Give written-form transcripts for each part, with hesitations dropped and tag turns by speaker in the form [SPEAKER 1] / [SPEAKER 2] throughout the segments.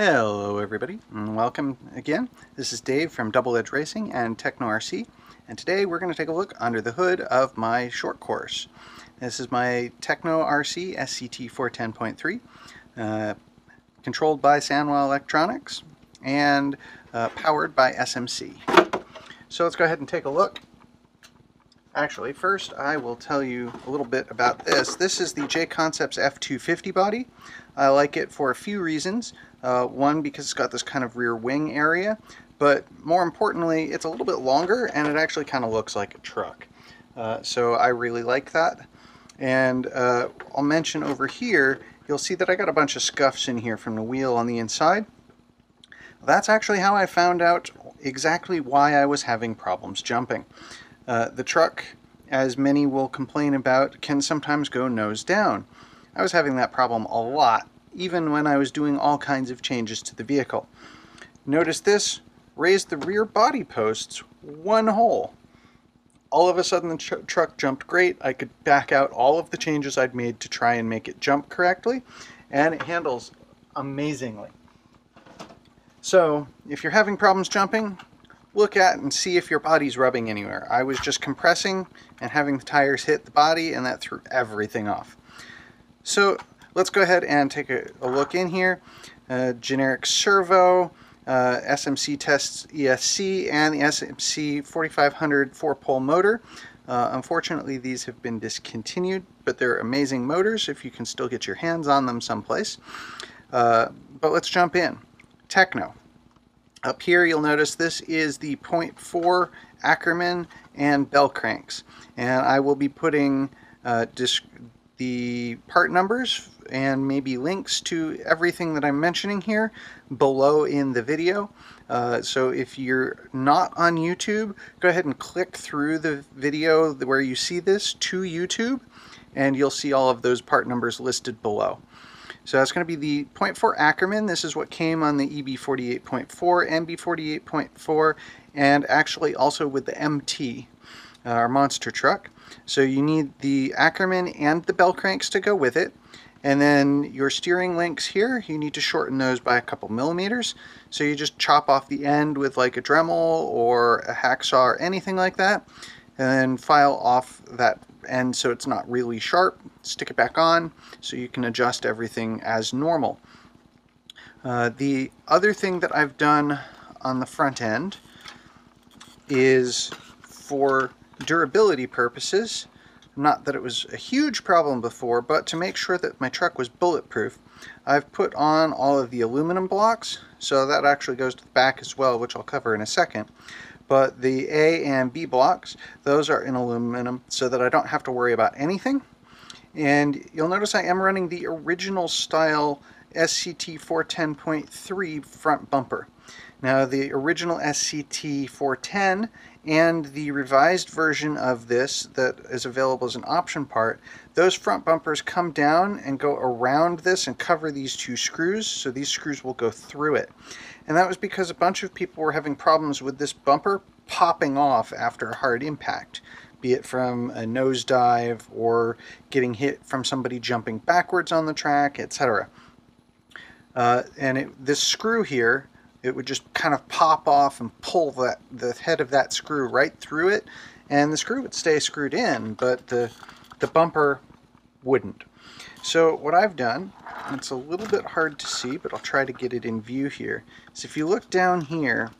[SPEAKER 1] Hello everybody, and welcome again. This is Dave from Double Edge Racing and Tekno RC, and today we're going to take a look under the hood of my short course. This is my Tekno RC SCT 410.3, controlled by Sanwa Electronics and powered by SMC. So let's go ahead and take a look. Actually, first I will tell you a little bit about this. This is the J-Concepts F250 body. I like it for a few reasons. One, because it's got this kind of rear wing area, but more importantly, it's a little bit longer and it actually kind of looks like a truck. So I really like that. And I'll mention over here, you'll see that I got a bunch of scuffs in here from the wheel on the inside. That's actually how I found out exactly why I was having problems jumping. The truck, as many will complain about, can sometimes go nose down. I was having that problem a lot, even when I was doing all kinds of changes to the vehicle. Notice this, raised the rear body posts one hole. All of a sudden the truck jumped great. I could back out all of the changes I'd made to try and make it jump correctly, and it handles amazingly. So if you're having problems jumping, look at and see if your body's rubbing anywhere. I was just compressing and having the tires hit the body, and that threw everything off. So let's go ahead and take a look in here. Generic servo, SMC tests ESC, and the SMC 4500 4-pole motor. Unfortunately, these have been discontinued, but they're amazing motors if you can still get your hands on them someplace. But let's jump in. Tekno. Up here you'll notice this is the 0.4 Ackerman and bell cranks, and I will be putting the part numbers and maybe links to everything that I'm mentioning here below in the video. So if you're not on YouTube, go ahead and click through the video where you see this to YouTube, and you'll see all of those part numbers listed below. So that's going to be the 0.4 Ackerman. This is what came on the EB48.4, MB48.4, and actually also with the MT, our monster truck. So you need the Ackerman and the bell cranks to go with it. And then your steering links here, you need to shorten those by a couple millimeters. So you just chop off the end with like a Dremel or a hacksaw or anything like that, and then file off that end so it's not really sharp. Stick it back on so you can adjust everything as normal. The other thing that I've done on the front end is for durability purposes, not that it was a huge problem before, but to make sure that my truck was bulletproof, I've put on all of the aluminum blocks. So that actually goes to the back as well, which I'll cover in a second. But the A and B blocks, those are in aluminum so that I don't have to worry about anything. And you'll notice I am running the original style SCT 410.3 front bumper. Now the original SCT 410 and the revised version of this that is available as an option part, those front bumpers come down and go around this and cover these two screws, so these screws will go through it. And that was because a bunch of people were having problems with this bumper popping off after a hard impact, be it from a nosedive or getting hit from somebody jumping backwards on the track, etc. This screw here, it would just kind of pop off and pull the head of that screw right through it, and the screw would stay screwed in, but the bumper wouldn't. So what I've done, and it's a little bit hard to see, but I'll try to get it in view here, is if you look down here,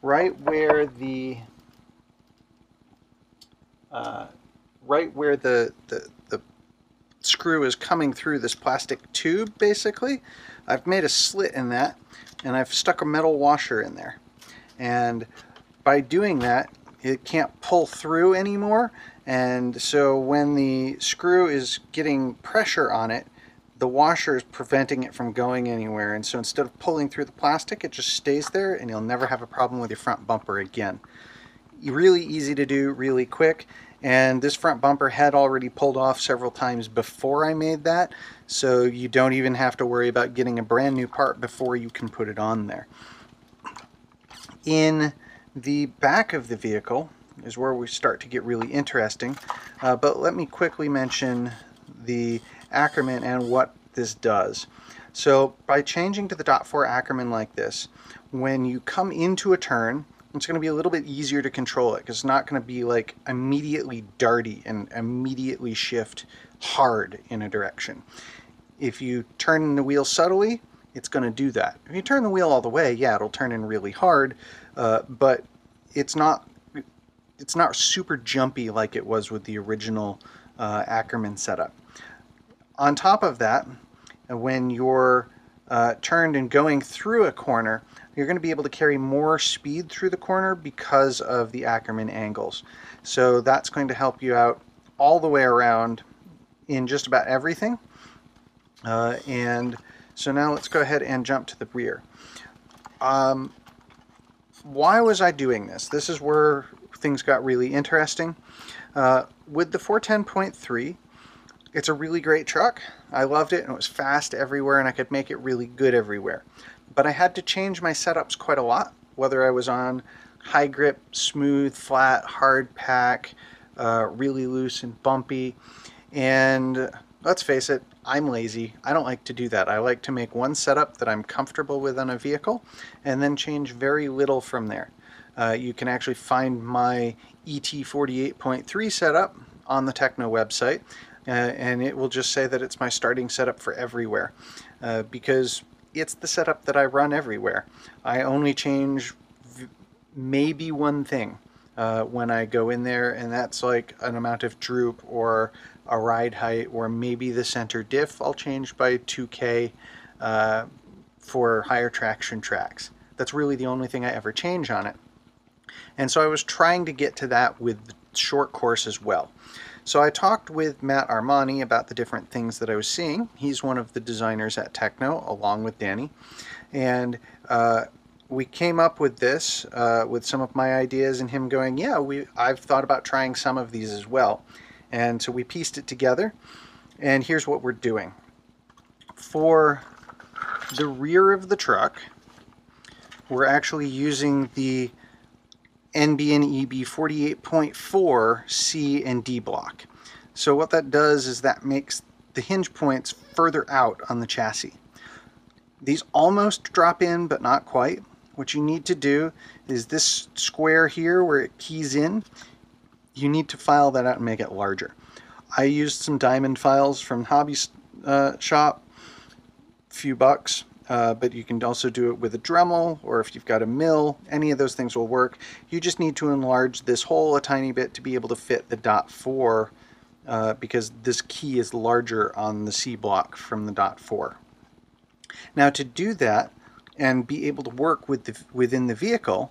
[SPEAKER 1] right where the screw is coming through this plastic tube, basically, I've made a slit in that, and I've stuck a metal washer in there. And by doing that, it can't pull through anymore, and so when the screw is getting pressure on it, the washer is preventing it from going anywhere, and so instead of pulling through the plastic, it just stays there, and you'll never have a problem with your front bumper again. Really easy to do, really quick, and this front bumper had already pulled off several times before I made that, so you don't even have to worry about getting a brand new part before you can put it on there. In the back of the vehicle is where we start to get really interesting, but let me quickly mention the Ackerman and what this does. So by changing to the .4 Ackerman like this, when you come into a turn, it's going to be a little bit easier to control it because it's not going to be like immediately darty and immediately shift hard in a direction. If you turn the wheel subtly, it's going to do that. If you turn the wheel all the way, yeah, it'll turn in really hard, but it's not super jumpy like it was with the original Ackerman setup. On top of that, when you're turned and going through a corner, you're going to be able to carry more speed through the corner because of the Ackerman angles. So that's going to help you out all the way around in just about everything. And so now let's go ahead and jump to the rear. Why was I doing this? This is where things got really interesting. With the 410.3, it's a really great truck. I loved it, and it was fast everywhere, and I could make it really good everywhere. But I had to change my setups quite a lot, whether I was on high grip, smooth, flat, hard pack, really loose and bumpy. And let's face it, I'm lazy. I don't like to do that. I like to make one setup that I'm comfortable with on a vehicle and then change very little from there. You can actually find my ET48.3 setup on the Tekno website, and it will just say that it's my starting setup for everywhere, because it's the setup that I run everywhere. I only change maybe one thing when I go in there, and that's like an amount of droop or a ride height, or maybe the center diff I'll change by 2K for higher traction tracks. That's really the only thing I ever change on it. And so I was trying to get to that with the short course as well. So I talked with Matt Armani about the different things that I was seeing. He's one of the designers at Tekno, along with Danny. And we came up with this, with some of my ideas, and him going, yeah, I've thought about trying some of these as well. And so we pieced it together, and here's what we're doing. For the rear of the truck, we're actually using the NB and EB48.4 C and D block. So what that does is that makes the hinge points further out on the chassis. These almost drop in, but not quite. What you need to do is this square here where it keys in, you need to file that out and make it larger. I used some diamond files from Hobby Shop, few bucks. But you can also do it with a Dremel, or if you've got a mill, any of those things will work. You just need to enlarge this hole a tiny bit to be able to fit the .4, because this key is larger on the C block from the .4. Now to do that and be able to work within the vehicle,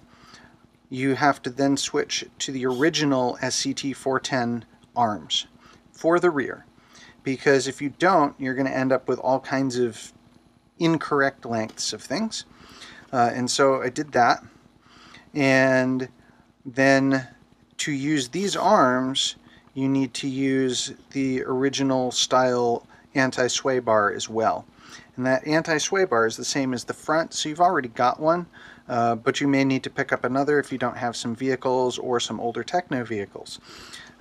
[SPEAKER 1] you have to then switch to the original SCT 410 arms for the rear, because if you don't, you're going to end up with all kinds of incorrect lengths of things. And so I did that, and then to use these arms you need to use the original style anti-sway bar as well, and that anti-sway bar is the same as the front, so you've already got one, but you may need to pick up another if you don't have some vehicles or some older Tekno vehicles.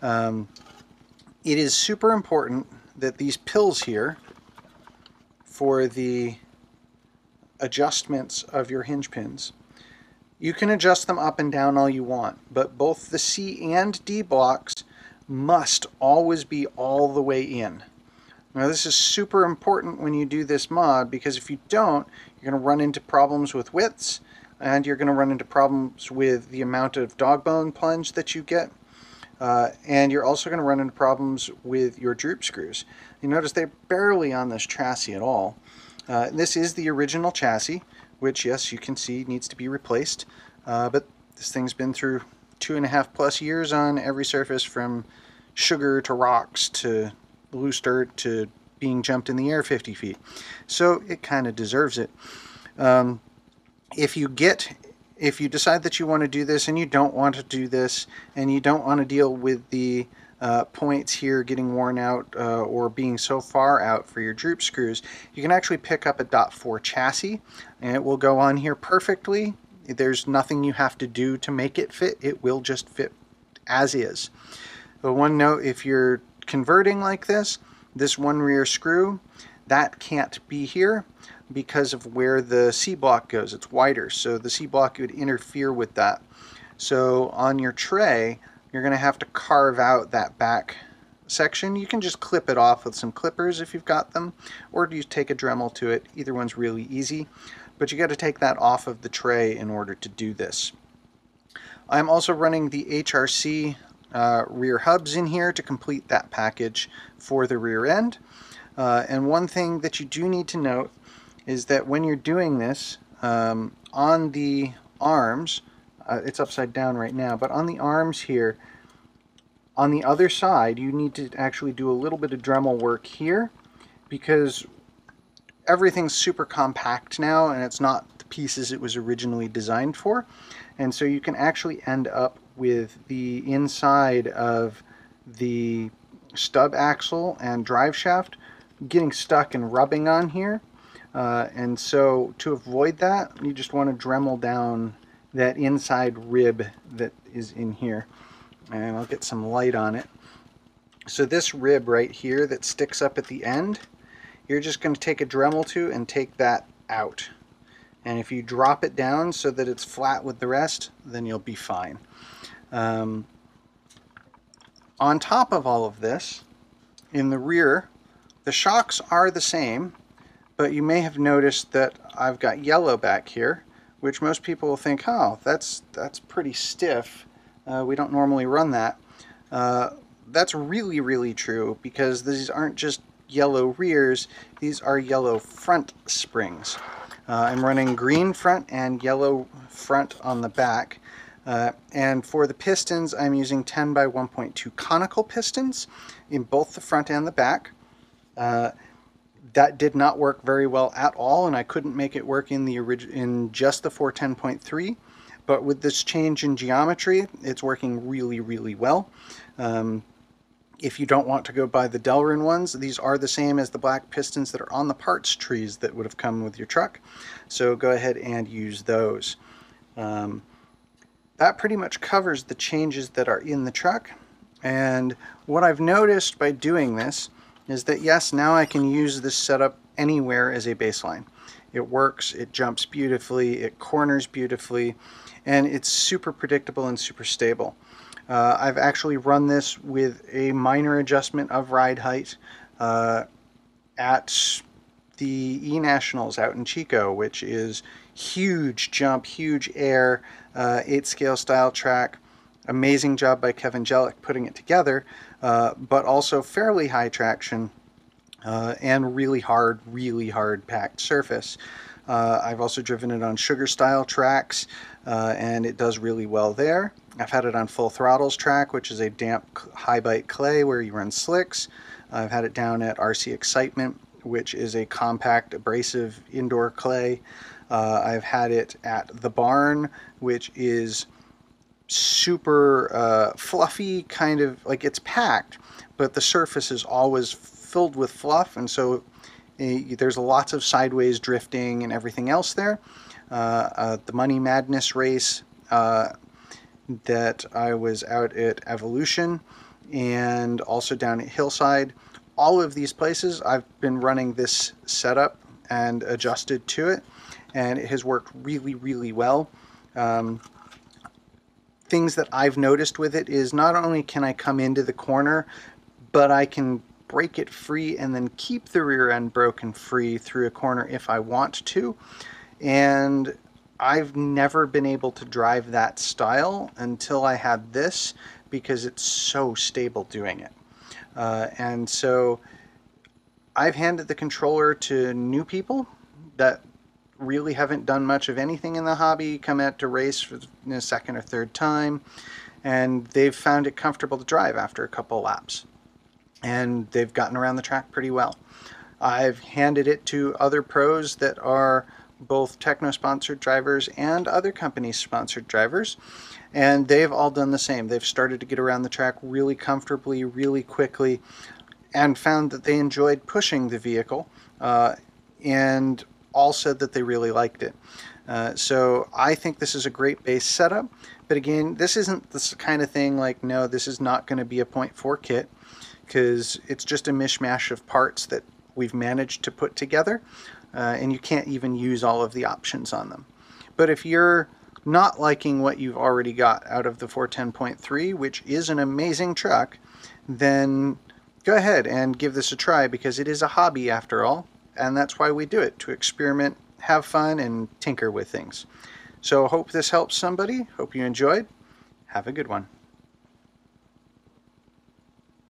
[SPEAKER 1] It is super important that these pills here for the adjustments of your hinge pins, you can adjust them up and down all you want, but both the C and D blocks must always be all the way in. Now this is super important when you do this mod, because if you don't, you're going to run into problems with widths, and you're going to run into problems with the amount of dog bone plunge that you get, and you're also going to run into problems with your droop screws. You notice they're barely on this chassis at all. This is the original chassis, which, yes, you can see needs to be replaced, but this thing's been through 2.5+ years on every surface, from sugar to rocks to loose dirt to being jumped in the air 50 feet. So it kind of deserves it. If you decide that you want to do this and you don't want to do this, and you don't want to deal with the points here getting worn out or being so far out for your droop screws, you can actually pick up a .4 chassis, and it will go on here perfectly. There's nothing you have to do to make it fit. It will just fit as is. But one note, if you're converting like this one rear screw, That can't be here because of where the C-block goes. It's wider, so the C-block would interfere with that. So on your tray, you're going to have to carve out that back section. You can just clip it off with some clippers if you've got them, or you take a Dremel to it. Either one's really easy, but you got to take that off of the tray in order to do this. I'm also running the HRC rear hubs in here to complete that package for the rear end. And one thing that you do need to note is that when you're doing this, on the arms, it's upside down right now, but on the arms here, on the other side, you need to actually do a little bit of Dremel work here, because everything's super compact now and it's not the pieces it was originally designed for. And so you can actually end up with the inside of the stub axle and drive shaft getting stuck and rubbing on here. And so to avoid that, you just want to Dremel down that inside rib that is in here. And I'll get some light on it. So this rib right here that sticks up at the end, you're just going to take a Dremel to and take that out. And if you drop it down so that it's flat with the rest, then you'll be fine. On top of all of this, in the rear, the shocks are the same, but you may have noticed that I've got yellow back here, which most people will think, oh, that's pretty stiff. We don't normally run that. That's really, really true, because these aren't just yellow rears, these are yellow front springs. I'm running green front and yellow front on the back. And for the pistons, I'm using 10 by 1.2 conical pistons in both the front and the back. That did not work very well at all, and I couldn't make it work in just the 410.3. But with this change in geometry, it's working really, really well. If you don't want to go buy the Delrin ones, these are the same as the black pistons that are on the parts trees that would have come with your truck. So go ahead and use those. That pretty much covers the changes that are in the truck. And what I've noticed by doing this is that, yes, now I can use this setup anywhere as a baseline. It works, it jumps beautifully, it corners beautifully, and it's super predictable and super stable. I've actually run this with a minor adjustment of ride height at the E-Nationals out in Chico, which is huge jump, huge air, 8-scale style track. Amazing job by Kevin Jellick putting it together, but also fairly high traction and really hard packed surface. I've also driven it on sugar style tracks, and it does really well there. I've had it on full throttles track, which is a damp high bite clay where you run slicks. I've had it down at RC Excitement, which is a compact abrasive indoor clay. I've had it at the barn, which is super fluffy, kind of like it's packed, but the surface is always filled with fluff, and so there's lots of sideways drifting and everything else there. The Money Madness race that I was out at Evolution and also down at Hillside, all of these places I've been running this setup and adjusted to it, and it has worked really, really well. Things that I've noticed with it is not only can I come into the corner, but I can break it free and then keep the rear end broken free through a corner if I want to. And I've never been able to drive that style until I had this, because it's so stable doing it. And so I've handed the controller to new people that really haven't done much of anything in the hobby, come out to race for the second or third time, and they've found it comfortable to drive after a couple laps. And they've gotten around the track pretty well. I've handed it to other pros that are both Tekno-sponsored drivers and other companies' sponsored drivers, and they've all done the same. They've started to get around the track really comfortably, really quickly, and found that they enjoyed pushing the vehicle, and all said that they really liked it. So I think this is a great base setup, but again, this isn't this kind of thing like, no, this is not going to be a 0.4 kit, because it's just a mishmash of parts that we've managed to put together, and you can't even use all of the options on them. But if you're not liking what you've already got out of the 410.3, which is an amazing truck, then go ahead and give this a try, because it is a hobby after all, and that's why we do it, to experiment, have fun, and tinker with things. So hope this helps somebody. Hope you enjoyed. Have a good one.